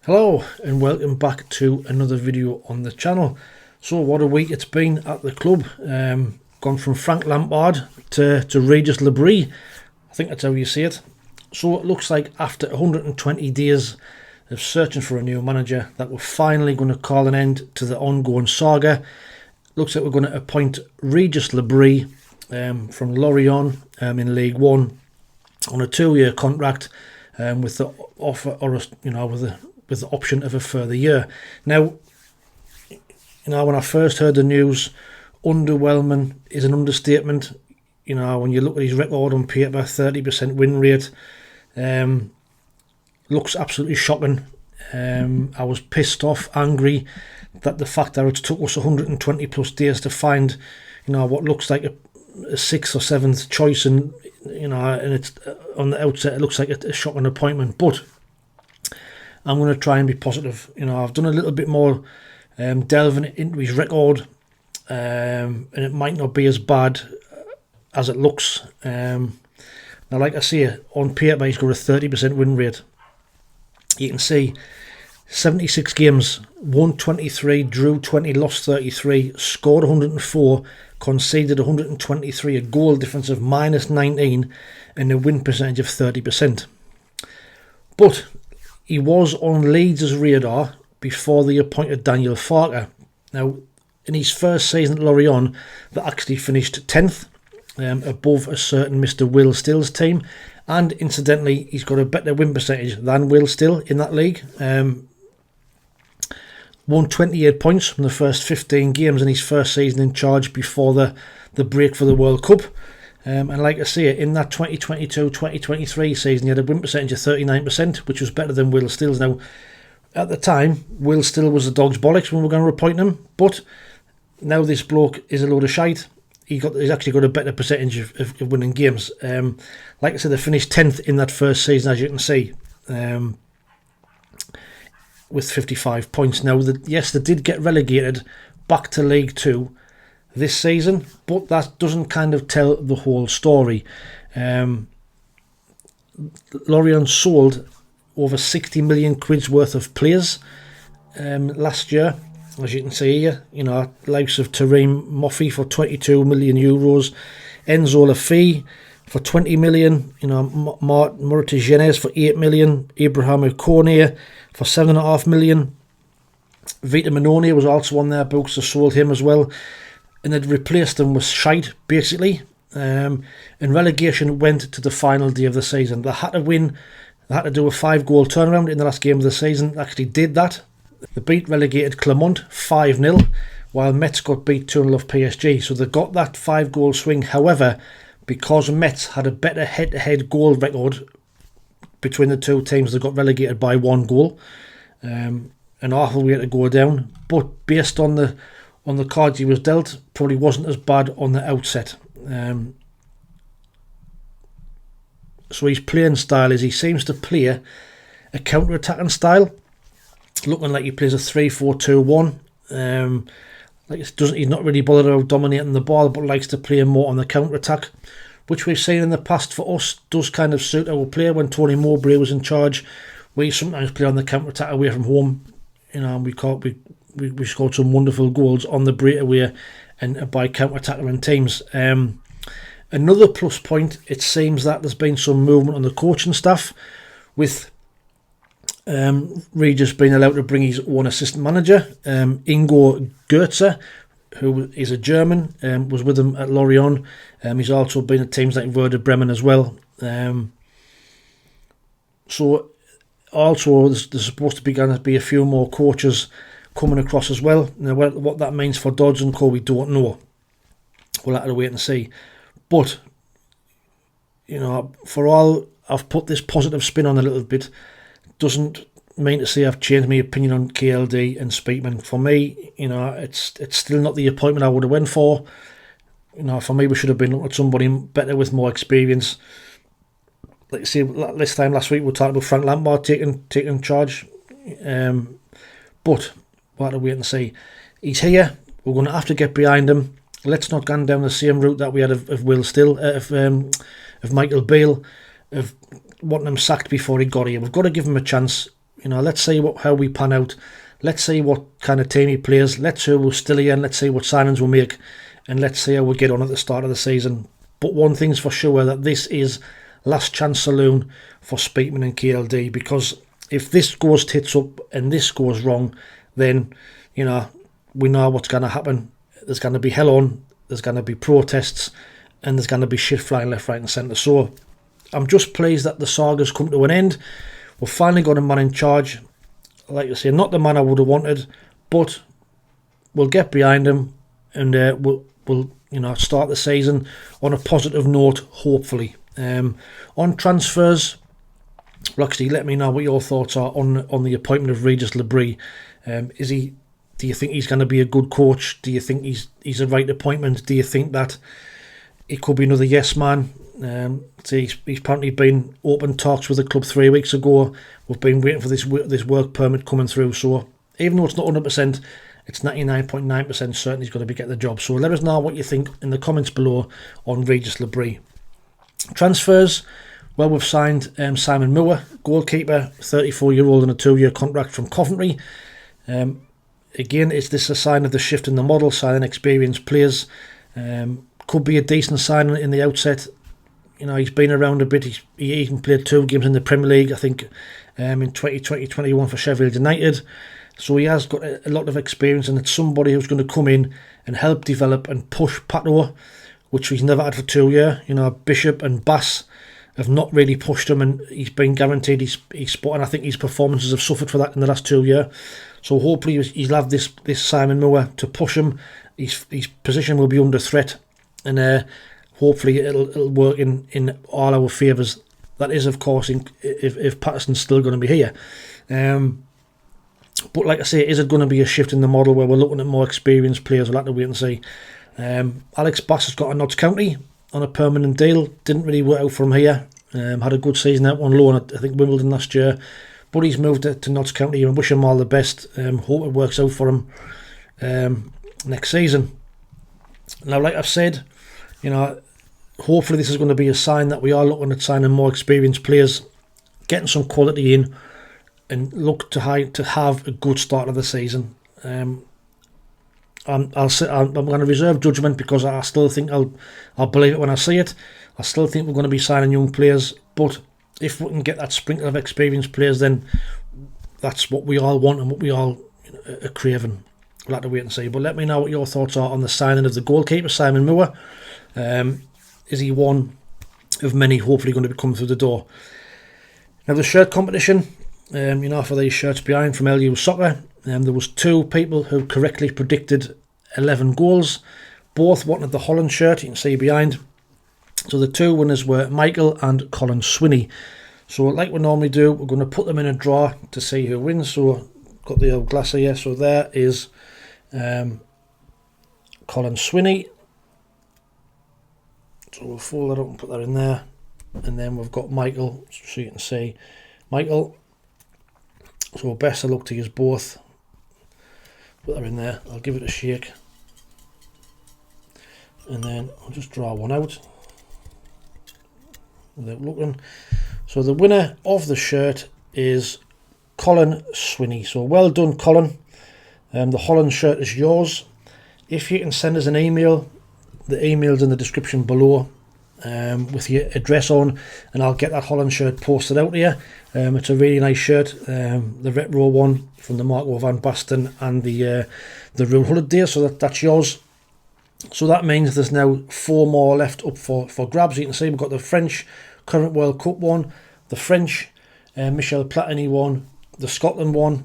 Hello and welcome back to another video on the channel. So what a week it's been at the club. Gone from Frank Lampard to Regis Bris. I think that's how you say it. So it looks like after 120 days of searching for a new manager that we're finally going to call an end to the ongoing saga. Looks like we're going to appoint Regis Bris from Lorient in League One on a 2-year contract with the offer, or with the option of a further year. Now, when I first heard the news, underwhelming is an understatement. When you look at his record on paper, 30% win rate, looks absolutely shocking. I was pissed off, angry that the fact that it took us 120 plus days to find, what looks like a 6th or 7th choice, and it's on the outset it looks like a shocking appointment, but I'm going to try and be positive. I've done a little bit more delving into his record, and it might not be as bad as it looks. Now, like I say, on paper he's got a 30% win rate. You can see 76 games, won 23, drew 20, lost 33, scored 104, conceded 123, a goal difference of minus 19, and a win percentage of 30%. But he was on Leeds' radar before they appointed Daniel Farke. Now, in his first season at Lorient, they actually finished 10th, above a certain Mr. Will Still's team. And incidentally, he's got a better win percentage than Will Still in that league. Won 28 points from the first 15 games in his first season in charge before the break for the World Cup. And like I say, in that 2022-2023 season, he had a win percentage of 39%, which was better than Will Still's. Now, at the time, Will Still was a dog's bollocks when we were going to appoint him, but now this bloke is a load of shite. He's actually got a better percentage of winning games. Like I said, they finished 10th in that first season, as you can see, with 55 points. Now, yes, they did get relegated back to League Two this season, but that doesn't kind of tell the whole story. Lorient sold over 60 million quid's worth of players last year, as you can see here. Likes of Tareem Moffi for 22 million euros, Enzo Lafay for 20 million, Murti Genes for 8 million, Ibrahim Kone for 7.5 million. Vita Minoni was also on their books, they sold him as well. And they'd replaced them with shite, basically. And relegation went to the final day of the season. They had to win. They had to do a 5-goal turnaround in the last game of the season. They actually did that. They beat relegated Clermont 5-0, while Metz got beat 2-0 off PSG. So they got that 5-goal swing. However, because Metz had a better head-to-head goal record between the two teams, they got relegated by 1 goal. An awful way to go down. But based on the cards he was dealt, probably wasn't as bad on the outset. So his playing style is he seems to play a counter-attacking style, looking like he plays a 3-4-2-1. He's not really bothered about dominating the ball, but likes to play more on the counter-attack, which we've seen in the past for us does kind of suit our play. When Tony Mowbray was in charge, we sometimes play on the counter-attack away from home, and we scored some wonderful goals on the breakaway and by counter-attacking teams. Another plus point, it seems that there's been some movement on the coaching staff, with Regis being allowed to bring his own assistant manager. Ingo Gilsey, who is a German, was with him at Lorient. He's also been at teams like Werder Bremen as well. So also there's supposed to going to be a few more coaches coming across as well. Now, what that means for Dodds and Co, we don't know. We'll have to wait and see. But, for all I've put this positive spin on a little bit, doesn't mean to say I've changed my opinion on KLD and Speakman. For me, it's still not the appointment I would have went for. For me, we should have been looking at somebody better with more experience. Like I say, last week we talked about Frank Lampard taking charge. But we'll have to wait and see. He's here. We're going to have to get behind him. Let's not go down the same route that we had of Will Still, of Michael Beale, of wanting him sacked before he got here. We've got to give him a chance. let's see how we pan out. Let's see what kind of team he plays. Let's see who we're still here, and let's see what signings we'll make, and let's see how we get on at the start of the season. But one thing's for sure, that this is last chance saloon for Speakman and KLD, because if this goes tits up and this goes wrong, then, we know what's going to happen. There's going to be hell on, there's going to be protests, and there's going to be shit flying left, right and centre. So I'm just pleased that the saga's come to an end. We've finally got a man in charge. Like I say, not the man I would have wanted, but we'll get behind him, and we'll start the season on a positive note, hopefully. On transfers, well, actually, let me know what your thoughts are on the appointment of Regis Bris. Do you think he's going to be a good coach? Do you think he's a right appointment? Do you think that it could be another yes man? He's apparently been open talks with the club 3 weeks ago. We've been waiting for this work permit coming through. So even though it's not 100%, it's 99.9% certain he's going to be getting the job. So let us know what you think in the comments below on Regis Bris. Transfers, well, we've signed Simon Moore, goalkeeper, 34-year-old, on a 2-year contract from Coventry. Again, is this a sign of the shift in the model, signing experienced players? Could be a decent signing in the outset. He's been around a bit. He even played 2 games in the Premier League, I think, in 2020-21 for Sheffield United. So he has got a lot of experience, and it's somebody who's going to come in and help develop and push Pato, which he's never had for 2 years. Bishop and Bass have not really pushed him, and he's been guaranteed his spot, and I think his performances have suffered for that in the last 2 years. So hopefully he'll have this Simon Moore to push him. His position will be under threat, and hopefully it'll work in all our favours. That is, of course, if Patterson's still going to be here. But like I say, is it going to be a shift in the model where we're looking at more experienced players? We'll have to wait and see. Alex Bass has got a Notts County on a permanent deal. Didn't really work out for him here. Had a good season out on loan at, I think, Wimbledon last year. But he's moved to Notts County, and wish him all the best. Hope it works out for him next season. Now, like I've said, hopefully this is going to be a sign that we are looking at signing more experienced players, getting some quality in, and look to have a good start of the season. I'm going to reserve judgment, because I still think I'll believe it when I see it. I still think we're going to be signing young players, but if we can get that sprinkle of experienced players, then that's what we all want and what we all are craving. We'll have to wait and see. But let me know what your thoughts are on the signing of the goalkeeper, Simon Moore. Is he one of many hopefully going to be coming through the door? Now, the shirt competition, for these shirts behind from LUSOCCCER, there was 2 people who correctly predicted 11 goals. Both wanted the Holland shirt, you can see behind. So the 2 winners were Michael and Colin Swinney. So like we normally do, we're going to put them in a draw to see who wins. So got the old glass here. So there is Colin Swinney. So we'll fold that up and put that in there. And then we've got Michael, so you can see Michael. So best of luck to you both. Put that in there. I'll give it a shake. And then I'll just draw one out without looking. So the winner of the shirt is Colin Swinney. So well done, Colin. The Holland shirt is yours. If you can send us an email, the email's in the description below, with your address on, and I'll get that Holland shirt posted out to you. It's a really nice shirt, the retro one from the Marco van Basten and the Real Holiday, so that's yours. So that means there's now 4 more left up for grabs. You can see we've got the French current World Cup one, the French Michel Platini one, the Scotland one.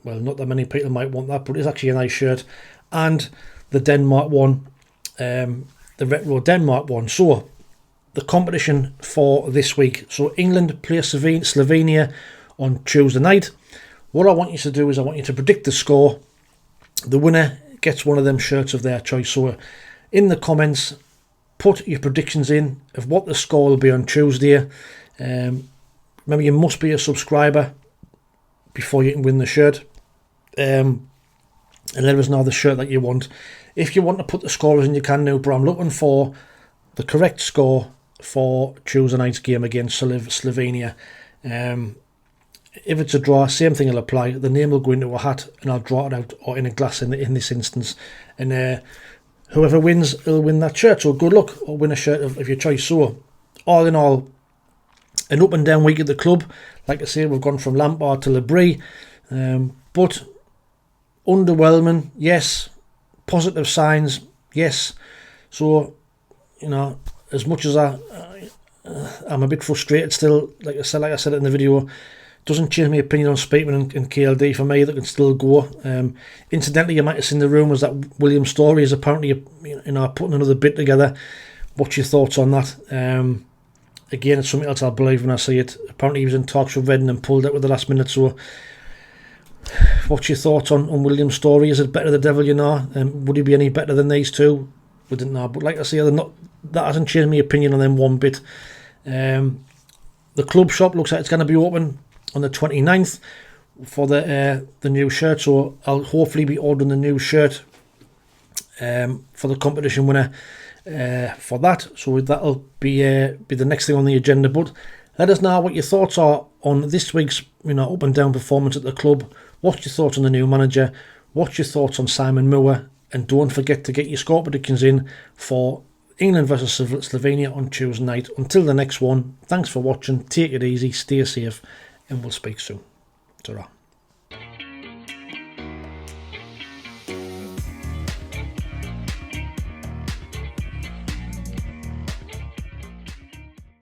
Well, not that many people might want that, but it's actually a nice shirt. And the Denmark one, the retro Denmark one. So the competition for this week. So England play Slovenia on Tuesday night. What I want you to do is I want you to predict the score. The winner gets one of them shirts of their choice. So in the comments, put your predictions in of what the score will be on Tuesday. Remember, you must be a subscriber before you can win the shirt. And let us know the shirt that you want. If you want to put the scorers in, you can now, but I'm looking for the correct score for Tuesday night's game against Slovenia. If it's a draw, same thing will apply. The name will go into a hat and I'll draw it out, or in a glass in this instance. And whoever wins, will win that shirt. So good luck, or win a shirt of your choice. So all in all, an up and down week at the club. Like I say, we've gone from Lampard to Bris. But underwhelming, yes. Positive signs, yes. So, you know, as much as I'm a bit frustrated still, like I said in the video, doesn't change my opinion on Speakman and KLD. For me, that can still go. Incidentally, you might have seen the rumours that William Story is apparently, putting another bit together. What's your thoughts on that? Again, it's something else I'll believe when I see it. Apparently, he was in talks with Reading and pulled out with the last minute. So, what's your thoughts on William Story? Is it better the devil, would he be any better than these two? We didn't know. But like I say, that hasn't changed my opinion on them one bit. The club shop looks like it's going to be open on the 29th for the new shirt. So I'll hopefully be ordering the new shirt for the competition winner for that. So that'll be the next thing on the agenda. But let us know what your thoughts are on this week's up and down performance at the club. What's your thoughts on the new manager? What's your thoughts on Simon Moore? And don't forget to get your score predictions in for England versus Slovenia on Tuesday night. Until the next one, thanks for watching. Take it easy, stay safe, and we'll speak soon. Ta-ra.